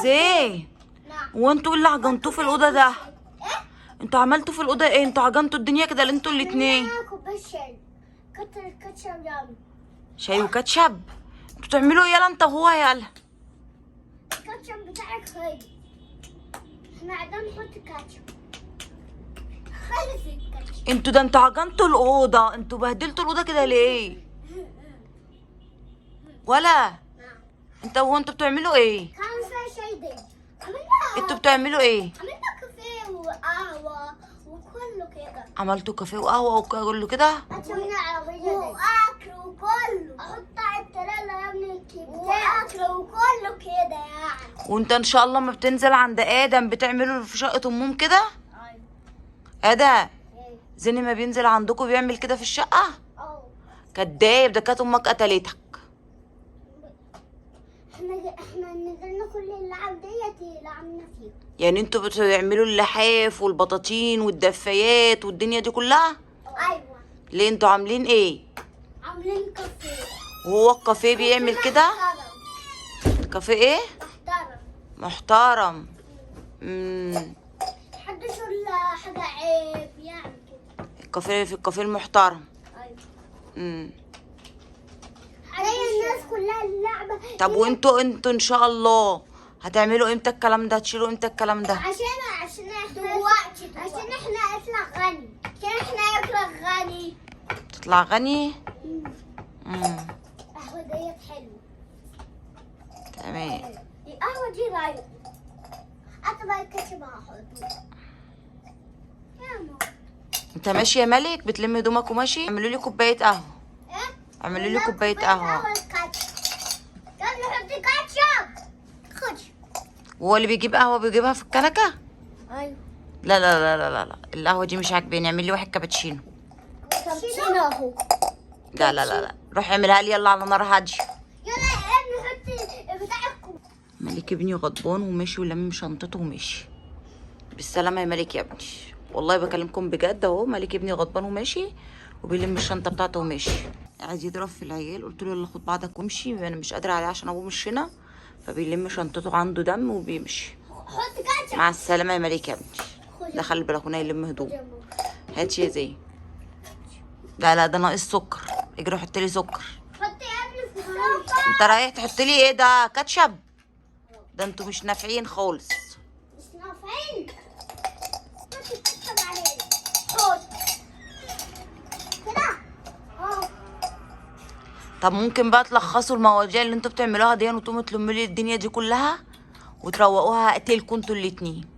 ازاي؟ هو انتوا اللي عجنتوه في الاوضه ده؟ انتوا عملتوا في الاوضه ايه؟ انتوا عجنتوا الدنيا كده انتوا الاتنين؟ كوبايه شاي. كتر الكاتشب يلا. شاي وكاتشب؟ انتوا بتعملوا ايه يالا انت وهو يالا؟ الكاتشب بتاعك خير. احنا عايزين نحط كاتشب. خلص الكاتشب. انتوا ده انتوا عجنتوا الاوضه، انتوا بهدلتوا الاوضه كده ليه؟ ولا انت وهو انتوا بتعملوا ايه؟ كان فيها شاي دي. انتوا بتعملوا ايه؟ عملنا كافيه وقهوة وكله كده. عملتوا كافيه وقهوه وكله كده؟ عملنا عربية واكل وكله. احط على التلاجة يا ابني الكبدة. واكل وكله كده يعني. وانت ان شاء الله ما بتنزل عند ادم بتعملوا في شقه امهم كده؟ ايوه. ادم زيني ما بينزل عندكم بيعمل كده في الشقه؟ اه. كداب، ده كانت امك قتلتك. احنا نزلنا كل اللعب ديت لعبنا فيها. يعني انتوا بتعملوا اللحاف والبطاطين والدفايات والدنيا دي كلها؟ ايوه. ليه انتوا عاملين ايه؟ عاملين كافيه. وهو الكافيه بيعمل كده؟ محترم. كافيه ايه؟ محترم. محترم. محدش يقول حاجة عيب يعني كده. الكافيه في الكافيه المحترم. ايوه. زي الناس كلها اللعبة. طب وانتوا ان شاء الله هتعملوا امتى الكلام ده؟ هتشيلوا امتى الكلم ده؟ عشان احنا دلوقتي عشان احنا نطلع غني. عشان احنا نطلع غني. تطلع غني؟ القهوة ديت حلوة. تمام. القهوة دي رايقة. أطبق الكاتشب هحطه. يا ماما. انت ماشي يا ملك؟ بتلم هدومك وماشي؟ اعملوا لي كوبايه قهوه. ايه؟ اعملوا لي كوبايه قهوه. يلا حطي كاتشب. خد. وهو اللي بيجيب قهوه بيجيبها في الكنكه؟ ايوه. لا لا لا لا لا لا، القهوه دي مش عاجباني، اعمل لي واحد كابتشينو. كابتشينو اهو. لا لا لا لا، روح اعملها لي يلا على نار هاديه. يلا يا ابني حطي بتاعكم. ملك ابني غضبان وماشي ولمم شنطته وماشي. بالسلامه يا ملك يا ابني، والله بكلمكم بجد اهو. ملك ابني غضبان وماشي وبيلم الشنطه بتاعته وماشي. قاعد يضرب في العيال، قلت له يلا خد بعضك وامشي، انا مش قادره عليه عشان ابوه مش هنا، فبيلم شنطته عنده دم وبيمشي. حط كاتشب. مع السلامه يا ملك يا ابني. دخل البلكونه يلم هدوم. هاتي يا زين. لا لا، ده ناقص سكر، اجري حط لي سكر. حطي يا ابني في السكر. انت رايح تحط لي ايه ده؟ كاتشب؟ ده انتوا مش نافعين خالص. مش نافعين. حطي الكاتشب عليه. حط كده. اه. طب ممكن بقى تلخصوا المواضيع اللي انتوا بتعملوها دي وتقوموا تلموا لي الدنيا دي كلها وتروقوها اقتلكوا انتوا الاتنين.